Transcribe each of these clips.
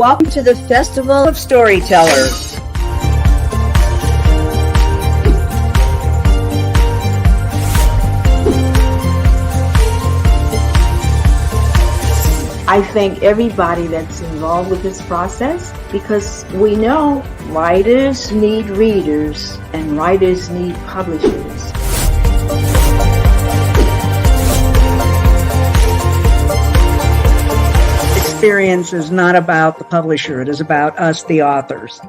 welcome to the Festival of Storytellers. I thank everybody that's involved with this process, because we know writers need readers and writers need publishers. Experience is not about the publisher, it is about us, the authors.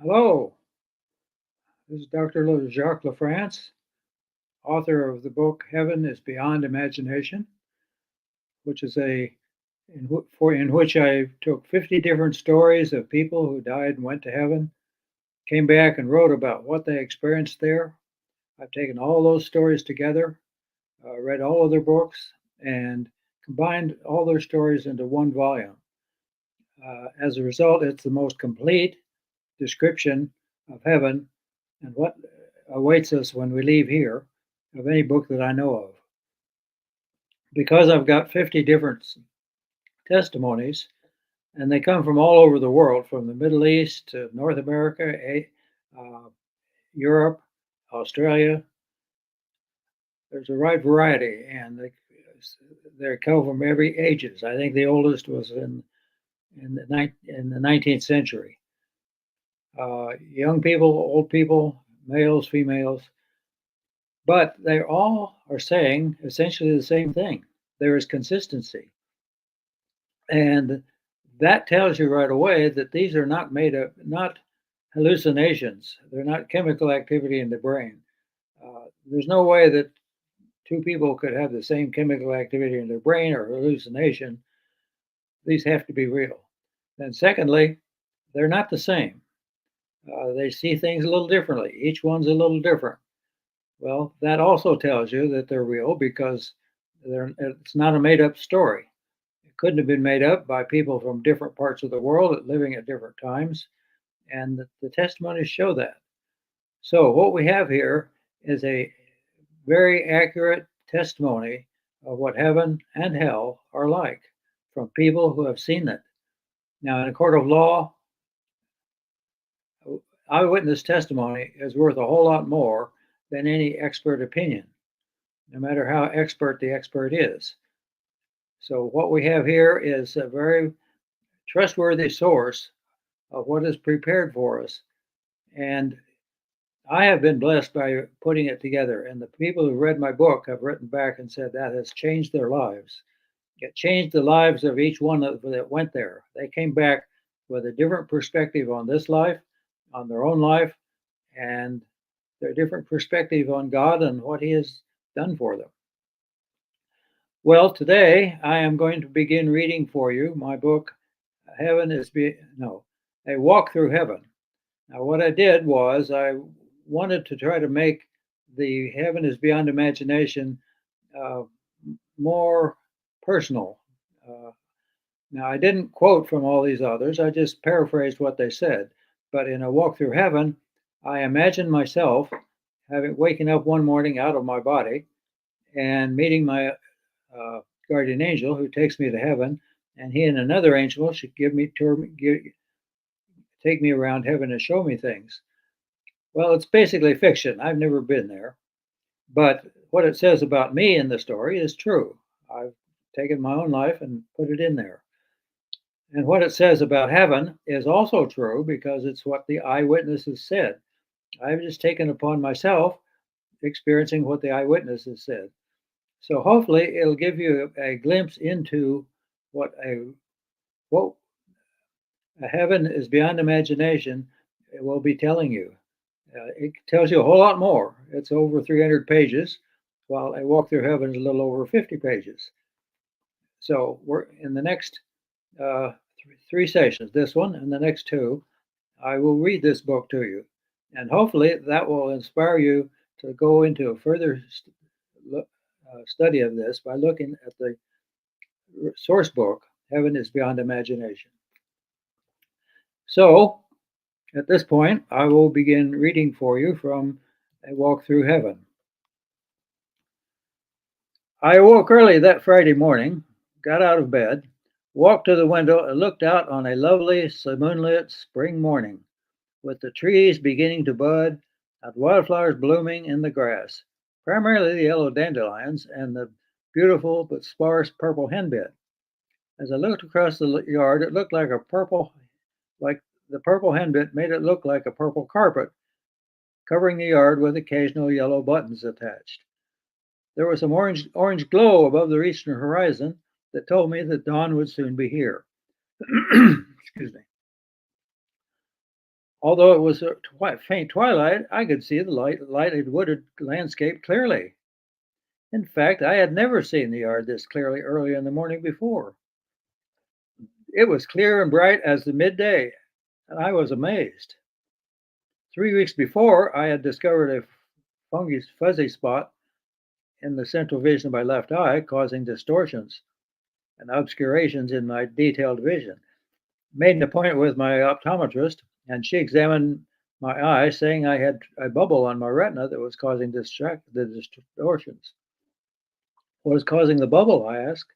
Hello, this is Dr. Jacques LaFrance, author of the book Heaven is Beyond Imagination, which is in which I took 50 different stories of people who died and went to heaven, came back and wrote about what they experienced there. I've taken all those stories together, read all of their books, and combined all their stories into one volume. As a result, it's the most complete description of heaven and what awaits us when we leave here of any book that I know of. Because I've got 50 different testimonies, and they come from all over the world, from the Middle East to North America, Europe, Australia. There's a wide variety, and they come from every ages. I think the oldest was in the 19th century. Young people, old people, males, females, but they all are saying essentially the same thing. There is consistency. And that tells you right away that these are not made up, not hallucinations. They're not chemical activity in the brain. There's no way that two people could have the same chemical activity in their brain or hallucination. These have to be real. And secondly, they're not the same. They see things a little differently. Each one's a little different. Well, that also tells you that they're real, because it's not a made-up story. It couldn't have been made up by people from different parts of the world living at different times, and the testimonies show that. So what we have here is a very accurate testimony of what heaven and hell are like from people who have seen it. Now, in a court of law, eyewitness testimony is worth a whole lot more than any expert opinion, no matter how expert the expert is. So what we have here is a very trustworthy source of what is prepared for us. And I have been blessed by putting it together. And the people who read my book have written back and said that has changed their lives. It changed the lives of each one that went there. They came back with a different perspective on this life, on their own life, and their different perspective on God and what He has done for them. Well, today I am going to begin reading for you my book, A Walk Through Heaven. Now, what I did was I wanted to try to make the Heaven is Beyond Imagination more personal. Now, I didn't quote from all these others. I just paraphrased what they said. But in A Walk Through Heaven, I imagine myself waking up one morning out of my body and meeting my guardian angel who takes me to heaven, and he and another angel should take me around heaven and show me things. Well, it's basically fiction. I've never been there. But what it says about me in the story is true. I've taken my own life and put it in there. And what it says about heaven is also true because it's what the eyewitnesses said. I've just taken upon myself experiencing what the eyewitnesses said. So hopefully it'll give you a glimpse into what what a heaven is beyond imagination. It will be telling you. It tells you a whole lot more. It's over 300 pages, while A Walk Through Heaven is a little over 50 pages. So we're in the next three sessions, this one and the next two, I will read this book to you. And hopefully that will inspire you to go into a further study of this by looking at the source book, Heaven is Beyond Imagination. So at this point, I will begin reading for you from A Walk Through Heaven. I awoke early that Friday morning, got out of bed, walked to the window, and looked out on a lovely moonlit spring morning, with the trees beginning to bud and wildflowers blooming in the grass, primarily the yellow dandelions and the beautiful but sparse purple henbit. As I looked across the yard, it looked like the purple henbit made it look like a purple carpet, covering the yard with occasional yellow buttons attached. There was some orange glow above the eastern horizon that told me that dawn would soon be here. Excuse me. Although it was a faint twilight, I could see the lighted wooded landscape clearly. In fact, I had never seen the yard this clearly early in the morning before. It was clear and bright as the midday, and I was amazed. 3 weeks before, I had discovered a fungus fuzzy spot in the central vision of my left eye, causing distortions and obscurations in my detailed vision. Made an appointment with my optometrist, and she examined my eye, saying I had a bubble on my retina that was causing the distortions. What is causing the bubble? I asked.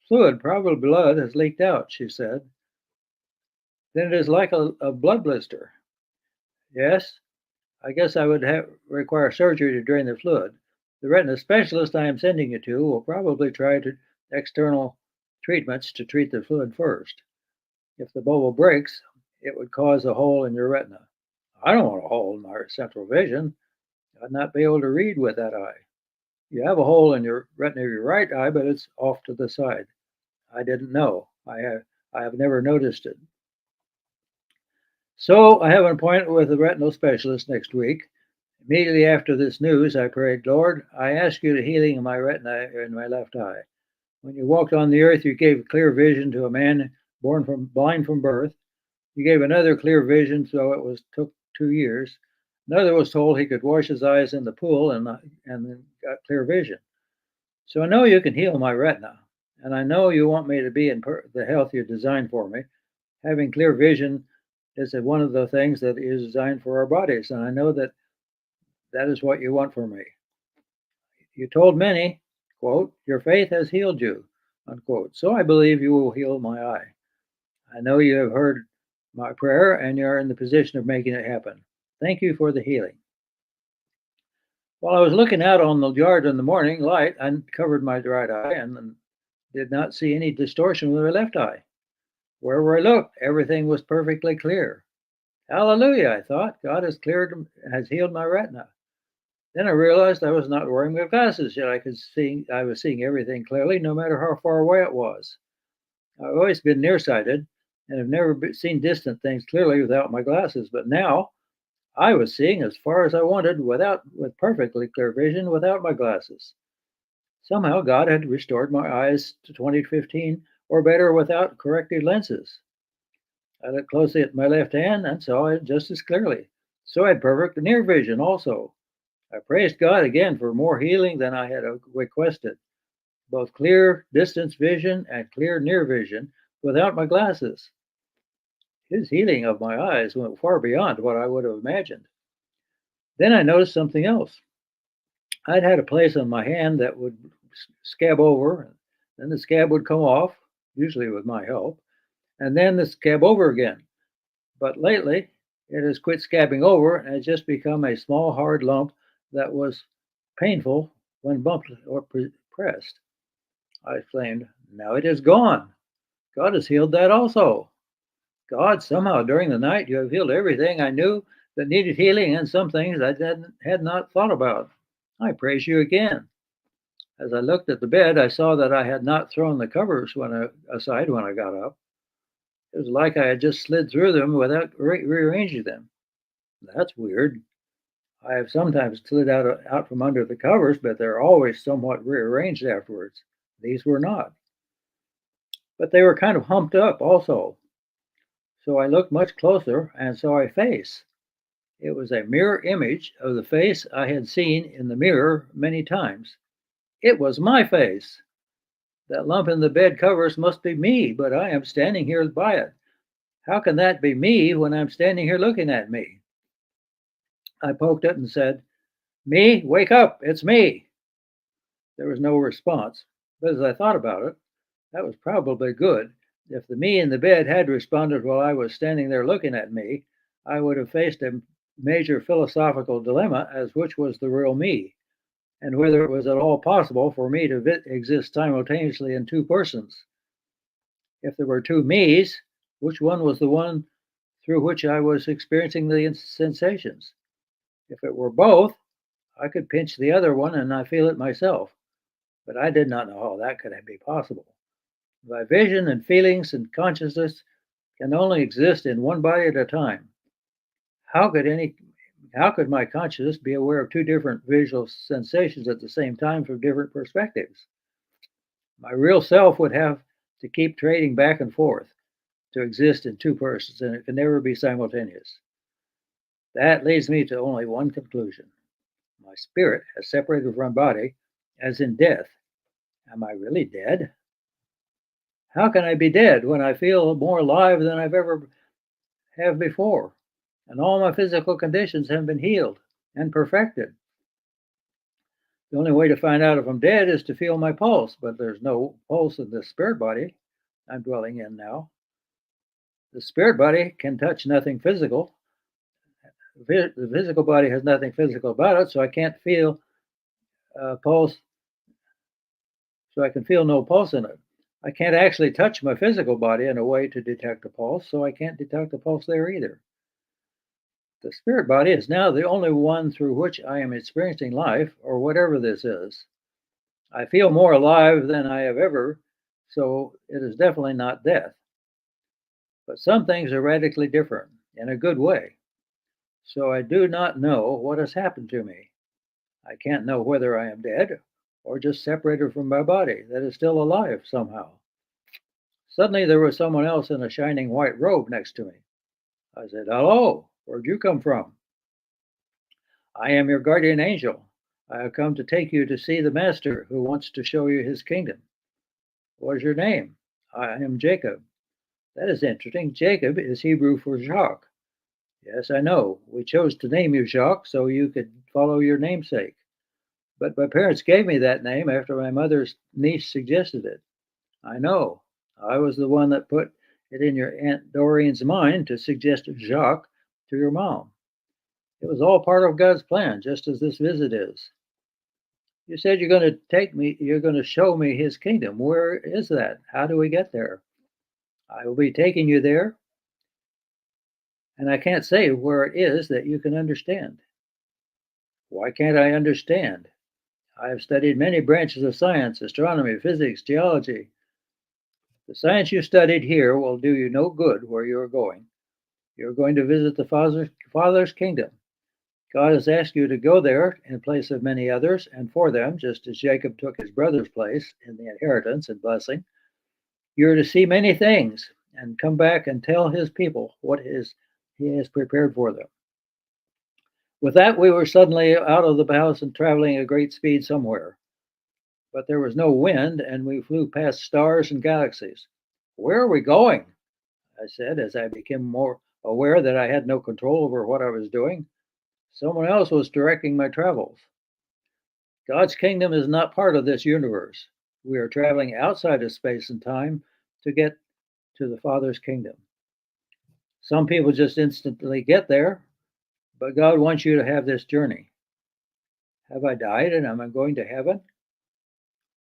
Fluid, probably blood, has leaked out, she said. Then it is like a blood blister. Yes, I guess I would require surgery to drain the fluid. The retina specialist I am sending you to will probably try external treatments to treat the fluid first. If the bubble breaks, it would cause a hole in your retina. I don't want a hole in my central vision. I'd not be able to read with that eye. You have a hole in your retina of your right eye, but it's off to the side. I didn't know. I have never noticed it. So I have an appointment with a retinal specialist next week. Immediately after this news, I prayed, Lord, I ask you the healing of my retina in my left eye. When you walked on the earth, you gave clear vision to a man blind from birth. You gave another clear vision, so it took 2 years. Another was told he could wash his eyes in the pool and then got clear vision. So I know you can heal my retina, and I know you want me to be in the health you're designed for me. Having clear vision is one of the things that is designed for our bodies, and I know that is what you want for me. You told many, quote, your faith has healed you, unquote. So I believe you will heal my eye. I know you have heard my prayer and you're in the position of making it happen. Thank you for the healing. While I was looking out on the yard in the morning light, I covered my right eye and did not see any distortion with my left eye. Wherever I looked, everything was perfectly clear. Hallelujah, I thought. God has healed my retina. Then I realized I was not wearing my glasses, yet I was seeing everything clearly, no matter how far away it was. I've always been nearsighted and have never seen distant things clearly without my glasses, but now I was seeing as far as I wanted with perfectly clear vision without my glasses. Somehow God had restored my eyes to 2015 or better without corrective lenses. I looked closely at my left hand and saw it just as clearly. So I had perfect near vision also. I praised God again for more healing than I had requested, both clear distance vision and clear near vision without my glasses. His healing of my eyes went far beyond what I would have imagined. Then I noticed something else. I'd had a place on my hand that would scab over, then the scab would come off, usually with my help, and then the scab over again. But lately, it has quit scabbing over and has just become a small hard lump that was painful when bumped or pressed. I exclaimed, "Now it is gone. God has healed that also. God, somehow during the night you have healed everything I knew that needed healing and some things I had not thought about. I praise you again." As I looked at the bed, I saw that I had not thrown the covers aside when I got up. It was like I had just slid through them without rearranging them. That's weird. I have sometimes slid out from under the covers, but they're always somewhat rearranged afterwards. These were not. But they were kind of humped up also. So I looked much closer and saw a face. It was a mirror image of the face I had seen in the mirror many times. It was my face. That lump in the bed covers must be me, but I am standing here by it. How can that be me when I'm standing here looking at me? I poked it and said, "Me, wake up, it's me." There was no response, but as I thought about it, that was probably good. If the me in the bed had responded while I was standing there looking at me, I would have faced a major philosophical dilemma as which was the real me, and whether it was at all possible for me to exist simultaneously in two persons. If there were two me's, which one was the one through which I was experiencing the sensations? If it were both, I could pinch the other one and I feel it myself, but I did not know how that could be possible. My vision and feelings and consciousness can only exist in one body at a time. How could any how could my consciousness be aware of two different visual sensations at the same time from different perspectives? My real self would have to keep trading back and forth to exist in two persons, and it can never be simultaneous. That leads me to only one conclusion. My spirit has separated from my body, as in death. Am I really dead? How can I be dead when I feel more alive than I've ever have before, and all my physical conditions have been healed and perfected? The only way to find out if I'm dead is to feel my pulse, but there's no pulse in the spirit body I'm dwelling in now. The spirit body can touch nothing physical. The physical body has nothing physical about it, so I can't feel pulse. So I can feel no pulse in it. I can't actually touch my physical body in a way to detect a pulse, so I can't detect a pulse there either. The spirit body is now the only one through which I am experiencing life, or whatever this is. I feel more alive than I have ever, so it is definitely not death. But some things are radically different, in a good way. So I do not know what has happened to me. I can't know whether I am dead or just separated from my body that is still alive somehow. Suddenly there was someone else in a shining white robe next to me. I said, "Hello, where'd you come from?" "I am your guardian angel. I have come to take you to see the master who wants to show you his kingdom." "What is your name?" "I am Jacob." "That is interesting. Jacob is Hebrew for Jacques." "Yes, I know. We chose to name you Jacques so you could follow your namesake. But my parents gave me that name after my mother's niece suggested it." "I know. I was the one that put it in your Aunt Doreen's mind to suggest Jacques to your mom. It was all part of God's plan, just as this visit is." "You said you're going to show me his kingdom. Where is that? How do we get there?" "I will be taking you there, and I can't say where it is that you can understand." "Why can't I understand? I have studied many branches of science, astronomy, physics, geology. The science you studied here will do you no good where you are going. You are going to visit the Father's kingdom. God has asked you to go there in place of many others and for them, just as Jacob took his brother's place in the inheritance and blessing. You are to see many things and come back and tell his people he has prepared for them." With that, we were suddenly out of the house and traveling at great speed somewhere. But there was no wind, and we flew past stars and galaxies. "Where are we going?" I said, as I became more aware that I had no control over what I was doing. Someone else was directing my travels. God's kingdom is not part of this universe. We are traveling outside of space and time to get to the Father's kingdom. Some people just instantly get there, but God wants you to have this journey. Have I died and am I going to heaven?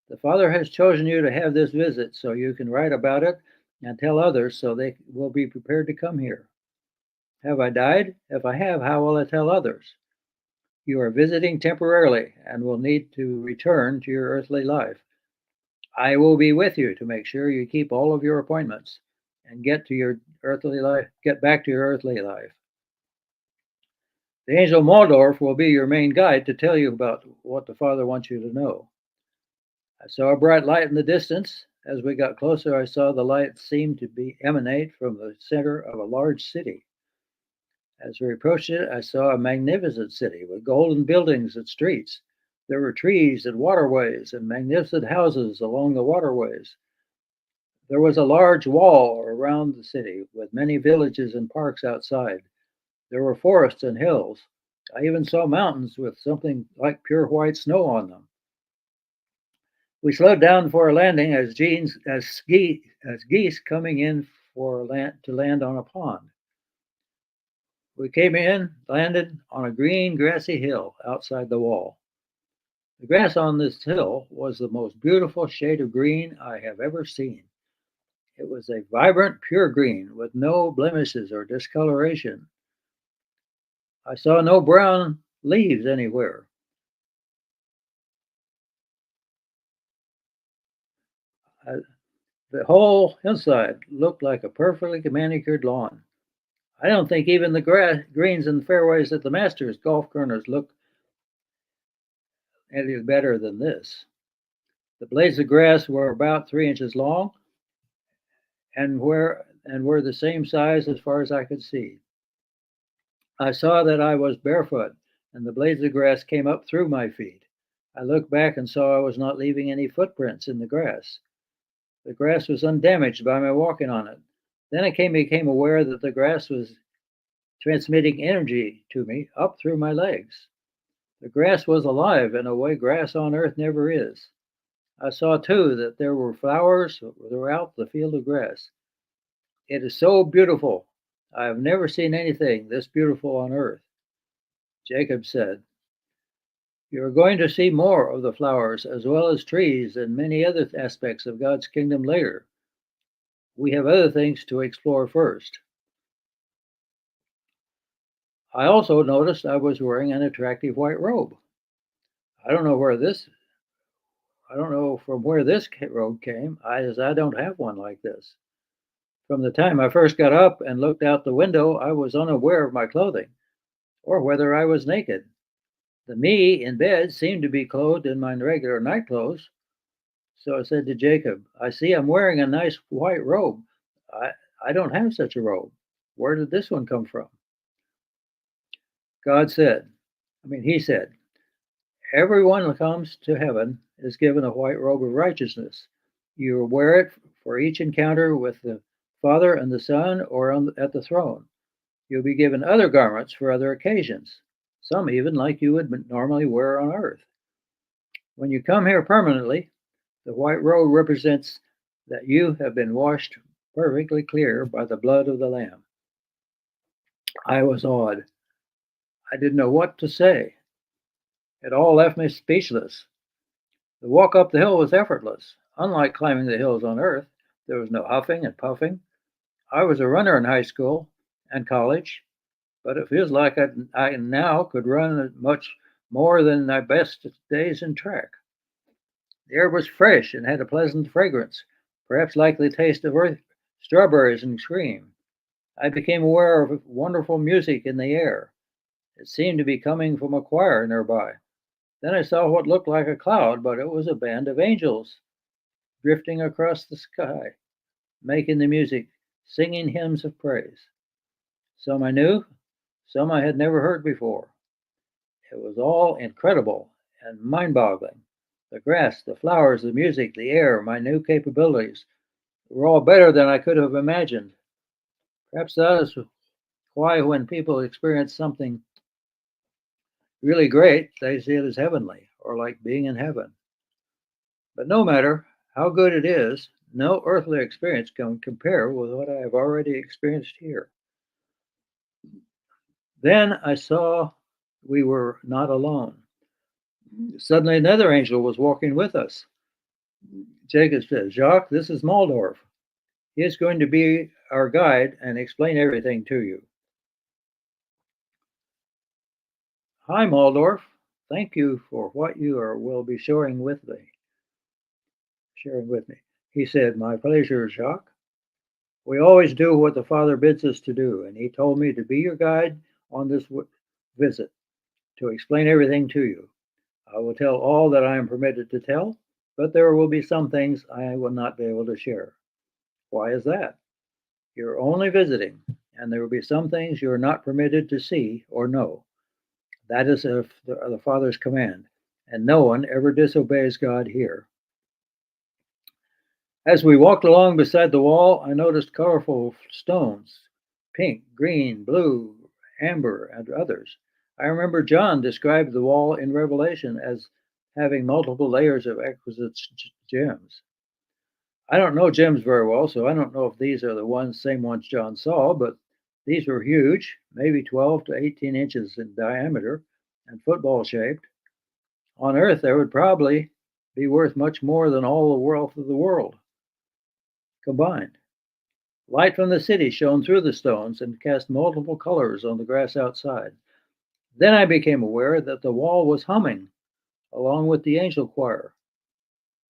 The Father has chosen you to have this visit so you can write about it and tell others so they will be prepared to come here. Have I died? If I have, how will I tell others? You are visiting temporarily and will need to return to your earthly life. I will be with you to make sure you keep all of your appointments and get back to your earthly life. The angel Waldorf will be your main guide to tell you about what the Father wants you to know. I saw a bright light in the distance. As we got closer, I saw the light seemed to emanate from the center of a large city. As we approached it, I saw a magnificent city with golden buildings and streets. There were trees and waterways and magnificent houses along the waterways. There was a large wall around the city with many villages and parks outside. There were forests and hills. I even saw mountains with something like pure white snow on them. We slowed down for a landing as geese coming in to land on a pond. We came in, landed on a green, grassy hill outside the wall. The grass on this hill was the most beautiful shade of green I have ever seen. It was a vibrant, pure green with no blemishes or discoloration. I saw no brown leaves anywhere. The whole hillside looked like a perfectly manicured lawn. I don't think even the greens and fairways at the Masters golf corners look any better than this. The blades of grass were about 3 inches long and were the same size as far as I could see. I saw that I was barefoot, and the blades of grass came up through my feet. I looked back and saw I was not leaving any footprints in the grass. The grass was undamaged by my walking on it. Then I became aware that the grass was transmitting energy to me up through my legs. The grass was alive in a way grass on earth never is. I saw, too, that there were flowers throughout the field of grass. It is so beautiful. I have never seen anything this beautiful on earth. Jacob said, "You are going to see more of the flowers as well as trees and many other aspects of God's kingdom later. We have other things to explore first." I also noticed I was wearing an attractive white robe. I don't know from where this robe came, as I don't have one like this. From the time I first got up and looked out the window, I was unaware of my clothing, or whether I was naked. The me in bed seemed to be clothed in my regular night clothes. So I said to Jacob, "I see I'm wearing a nice white robe. I don't have such a robe. Where did this one come from?" He said, "Everyone who comes to heaven is given a white robe of righteousness. You wear it for each encounter with the Father and the Son or at the throne. You'll be given other garments for other occasions, some even like you would normally wear on earth. When you come here permanently, the white robe represents that you have been washed perfectly clear by the blood of the Lamb." I was awed. I didn't know what to say. It all left me speechless. The walk up the hill was effortless. Unlike climbing the hills on earth, there was no huffing and puffing. I was a runner in high school and college, but it feels like I now could run much more than my best days in track. The air was fresh and had a pleasant fragrance, perhaps like the taste of strawberries and cream. I became aware of wonderful music in the air. It seemed to be coming from a choir nearby. Then I saw what looked like a cloud, but it was a band of angels drifting across the sky, making the music, singing hymns of praise. Some I knew, some I had never heard before. It was all incredible and mind-boggling. The grass, the flowers, the music, the air, my new capabilities were all better than I could have imagined. Perhaps that is why when people experience something really great, they see it as heavenly or like being in heaven. But no matter how good it is, no earthly experience can compare with what I have already experienced here. Then I saw we were not alone. Suddenly, another angel was walking with us. Jacob said, Jacques, this is Maldorf. He is going to be our guide and explain everything to you. Hi, Maldorf. Thank you for what will be sharing with me. He said, my pleasure, Jacques. We always do what the Father bids us to do, and he told me to be your guide on this visit, to explain everything to you. I will tell all that I am permitted to tell, but there will be some things I will not be able to share. Why is that? You're only visiting, and there will be some things you are not permitted to see or know. That is the Father's command, and no one ever disobeys God here. As we walked along beside the wall, I noticed colorful stones, pink, green, blue, amber, and others. I remember John described the wall in Revelation as having multiple layers of exquisite gems. I don't know gems very well, so I don't know if these are the same ones John saw, but these were huge, maybe 12 to 18 inches in diameter and football shaped. On Earth, they would probably be worth much more than all the wealth of the world combined. Light from the city shone through the stones and cast multiple colors on the grass outside. Then I became aware that the wall was humming along with the angel choir.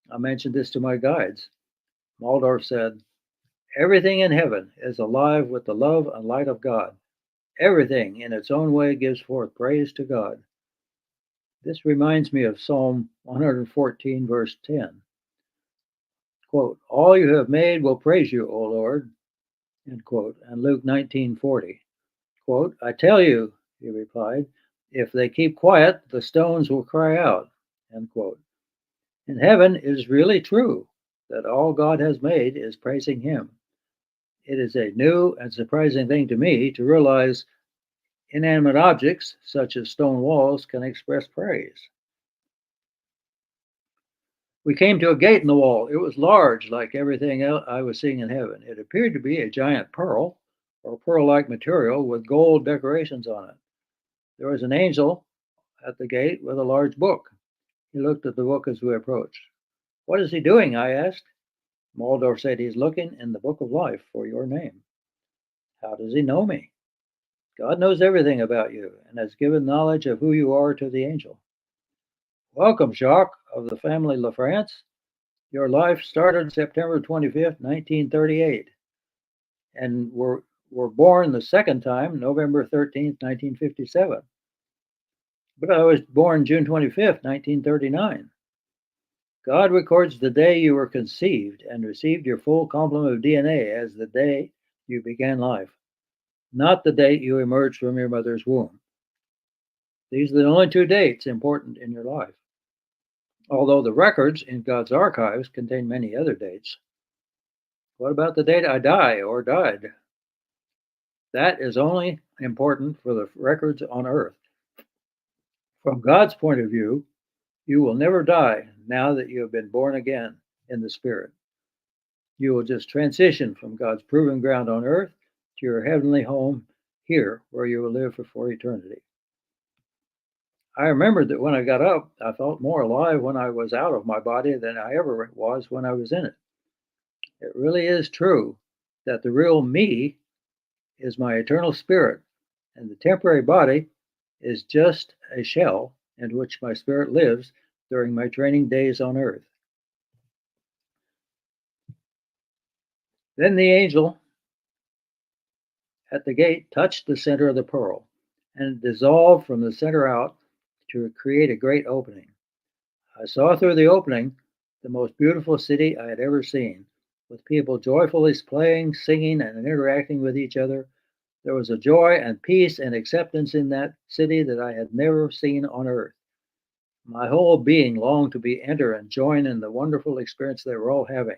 I mentioned this to my guides. Maldorf said, everything in heaven is alive with the love and light of God. Everything in its own way gives forth praise to God. This reminds me of Psalm 114, verse 10. Quote, all you have made will praise you, O Lord. End quote. And Luke 19:40. Quote, I tell you, he replied, if they keep quiet, the stones will cry out. End quote. In heaven, it is really true that all God has made is praising him. It is a new and surprising thing to me to realize inanimate objects, such as stone walls, can express praise. We came to a gate in the wall. It was large, like everything else I was seeing in heaven. It appeared to be a giant pearl, or pearl-like material with gold decorations on it. There was an angel at the gate with a large book. He looked at the book as we approached. What is he doing? I asked. Maldorf said he's looking in the book of life for your name. How does he know me? God knows everything about you and has given knowledge of who you are to the angel. Welcome, Jacques of the family LaFrance. Your life started September 25th, 1938, and were born the second time, November 13th, 1957. But I was born June 25th, 1939. God records the day you were conceived and received your full complement of DNA as the day you began life, not the date you emerged from your mother's womb. These are the only two dates important in your life, although the records in God's archives contain many other dates. What about the date I die or died? That is only important for the records on earth. From God's point of view, you will never die now that you have been born again in the Spirit. You will just transition from God's proven ground on earth to your heavenly home here, where you will live for eternity. I remembered that when I got up, I felt more alive when I was out of my body than I ever was when I was in it. It really is true that the real me is my eternal spirit, and the temporary body is just a shell in which my spirit lives during my training days on earth. Then the angel at the gate touched the center of the pearl, and it dissolved from the center out to create a great opening. I saw through the opening the most beautiful city I had ever seen, with people joyfully playing, singing, and interacting with each other. There was a joy and peace and acceptance in that city that I had never seen on earth. My whole being longed to enter and join in the wonderful experience they were all having.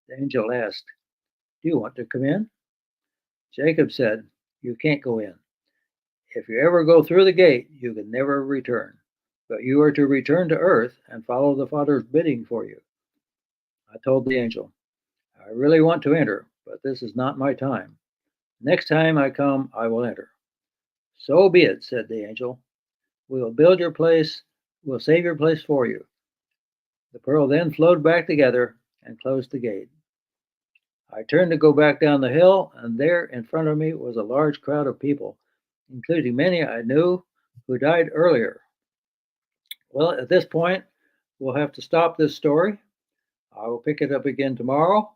The angel asked, do you want to come in? Jacob said, you can't go in. If you ever go through the gate, you can never return. But you are to return to earth and follow the Father's bidding for you. I told the angel, I really want to enter, but this is not my time. Next time I come, I will enter. So be it, said the angel. We will build your place, we'll save your place for you. The pearl then flowed back together and closed the gate. I turned to go back down the hill, and there in front of me was a large crowd of people, including many I knew who died earlier. Well, at this point, we'll have to stop this story. I will pick it up again tomorrow,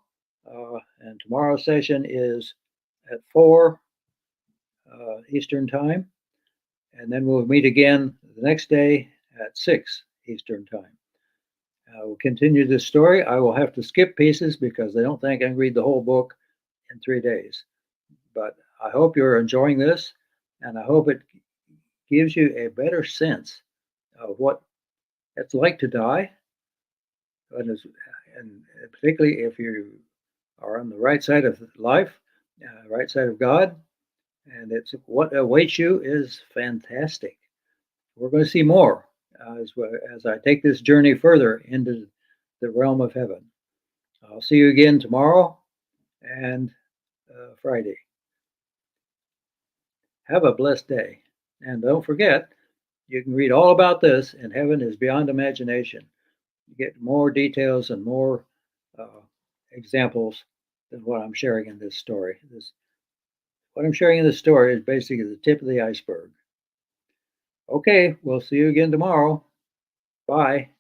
and tomorrow's session is at 4 Eastern Time, and then we'll meet again the next day at 6 Eastern Time. We'll continue this story. I will have to skip pieces because I don't think I can read the whole book in 3 days. But I hope you're enjoying this, and I hope it gives you a better sense of what it's like to die, and particularly if you are on the right side of life, right side of God, and it's what awaits you is fantastic. We're going to see more as I take this journey further into the realm of heaven. I'll see you again tomorrow and Friday. Have a blessed day. And don't forget, you can read all about this in Heaven is Beyond Imagination. You get more details and more examples than what I'm sharing in this story. What I'm sharing in this story is basically the tip of the iceberg. Okay, we'll see you again tomorrow. Bye.